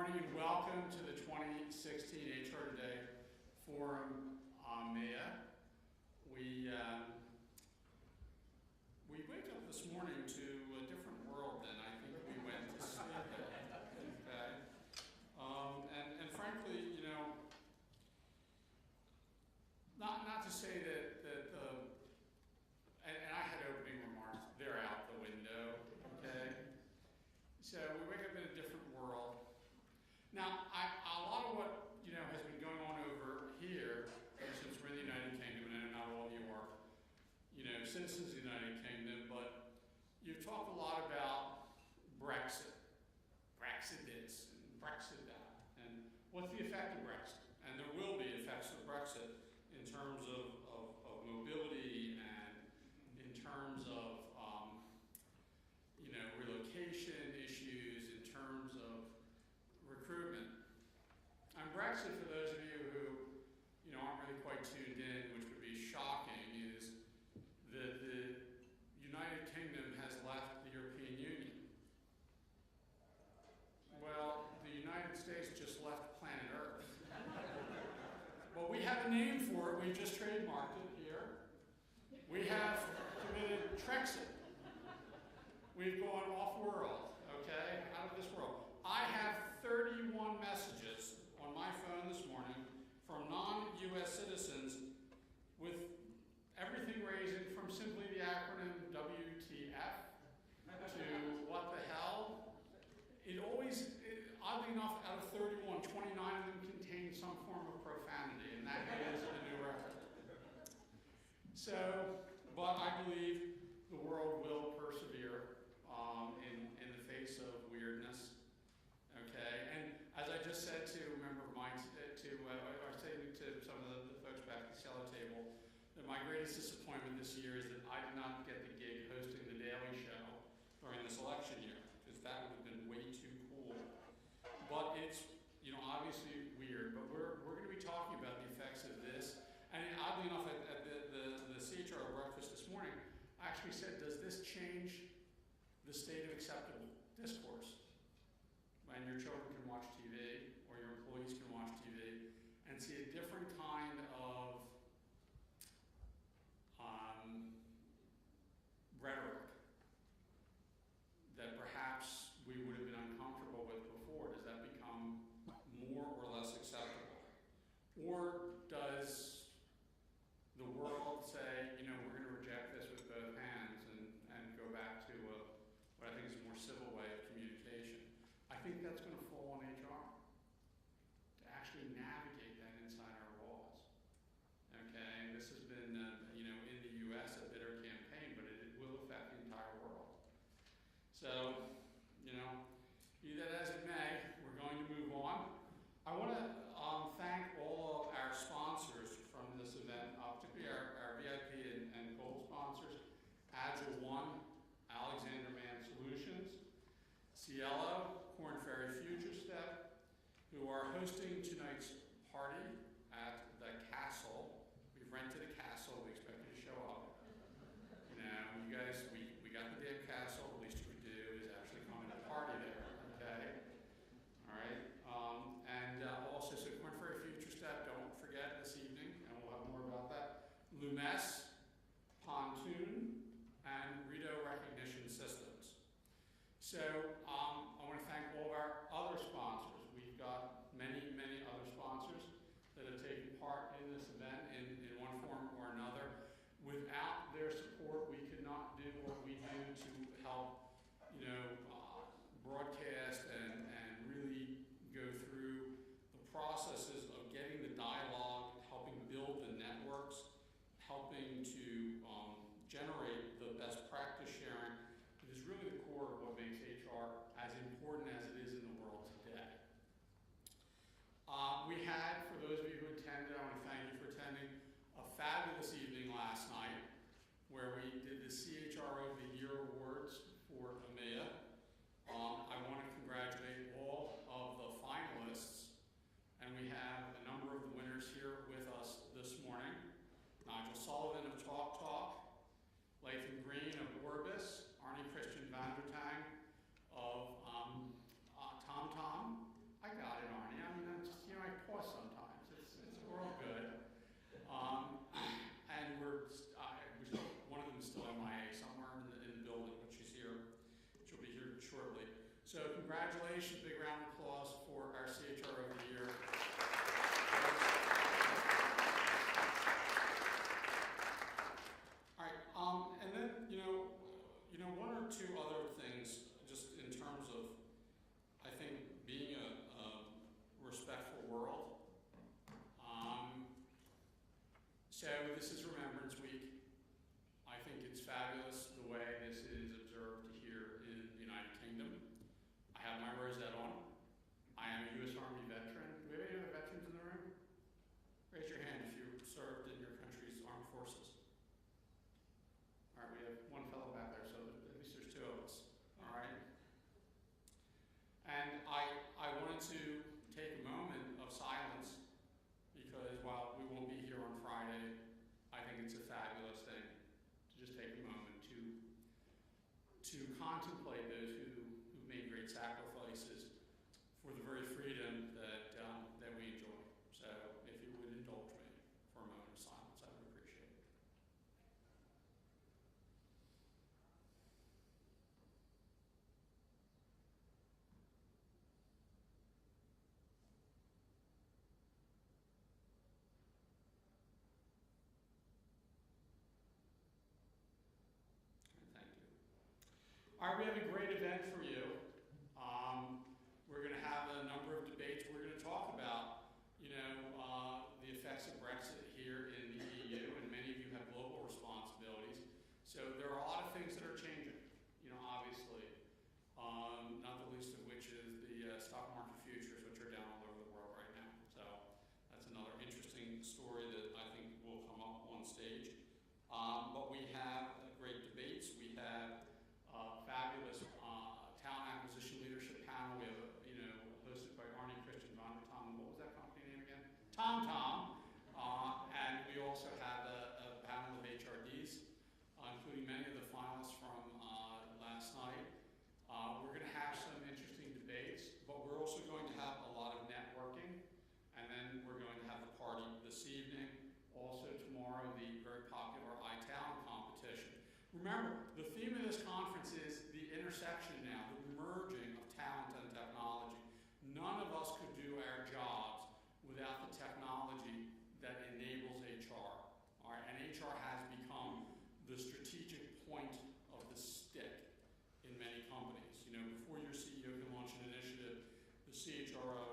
morning and welcome to the 2016 HRO Today Forum EMEA. We wake up this morning to a different world than I think we went to sleep in. Okay? And frankly, you know, not to say that and I had opening remarks, they're out the window, okay? So we wake up in a different world. Now, a lot of what has been going on over here, since we're in the United Kingdom, and I know not all of you are, citizens of the United Kingdom, but you've talked a lot about Brexit this and Brexit that, and what's the effect of Brexit? And there will be effects of Brexit in terms of mobility and in terms of relocation issues, in terms of recruitment. And Brexit, for those of you who aren't really quite tuned in, which would be shocking, is that the United Kingdom has left the European Union. Well, the United States just left planet Earth. Well, we have a name for it. We just trademarked it here. We have committed Trexit. We've gone off-world, okay, out of this world. I have 31 messages on my phone this morning from non-U.S. citizens with everything ranging from simply the acronym WTF to what the hell. Oddly enough, out of 31, 29 of them contain some form of profanity, and that is a new record. So, but I believe the world will persevere in the face of weirdness. Okay, and as I just said to a member of mine, I was saying to some of the folks back at the cellar table, that my greatest disappointment this year is that I did not get the gig hosting the Daily Show during this election year, because that would have been way too cool. But it's obviously weird. But we're going to be talking about the effects of this. And oddly enough, at the CHRO breakfast this morning, I actually said, does this change the state of acceptable discourse? When your children can watch TV, or your employees can watch TV, and see a different kind of rhetoric that perhaps we would have been uncomfortable with before. Does that become more or less acceptable? Or does the world say, we're going to reject this with both hands and go back to what I think is a more civil way of communication? I think that's going to fall on HR to actually navigate that inside our walls. Okay, and this has been, in the U.S. a bitter campaign, but it will affect the entire world. So, be that as it may, we're going to move on. I want to thank all of our sponsors from this event, particularly our VIP and gold sponsors, Agile One, Alexander Man Solutions, Cielo, Korn Ferry Future Step, who are hosting tonight's party at the Castle. We've rented a castle. We expect you to show up. You guys, we got the damn castle. The least you could do is actually come to the party there, okay? All right. And also, so Korn Ferry Future Step, don't forget this evening, and we'll have more about that. Lumes, Pontoon, and Rito Recognition Systems. So I want to thank all of our other sponsors. We've got many, many other sponsors that have taken part in this event in one form or another. Without their support, we could not do what we do to help, broadcast and really go through the processes of getting the dialogue, helping build the networks, helping to generate the best practice sharing. It is really the core of what makes HR as important as it is in the world today. All right, we have a great event for you. We're going to have a number of debates. We're going to talk about, the effects of Brexit here in the EU, and many of you have global responsibilities. So there are a lot of things that are changing, obviously, not the least of which is the stock market futures, which are down all over the world right now. So that's another interesting story that I think will come up on stage. But we have great debates. We have fabulous talent acquisition leadership panel. We have, hosted by Arnie Christian von der Tom. What was that company name again? Tom. And we also have a panel of HRDs, including many of the finalists from last night. We're going to have some interesting debates, but we're also going to have a lot of networking, and then we're going to have the party this evening. Also tomorrow, the very popular iTalent competition. Remember, the theme of this conference is the intersection now, the merging of talent and technology. None of us could do our jobs without the technology that enables HR. All right? And HR has become the strategic point of the stick in many companies. Before your CEO can launch an initiative, the CHRO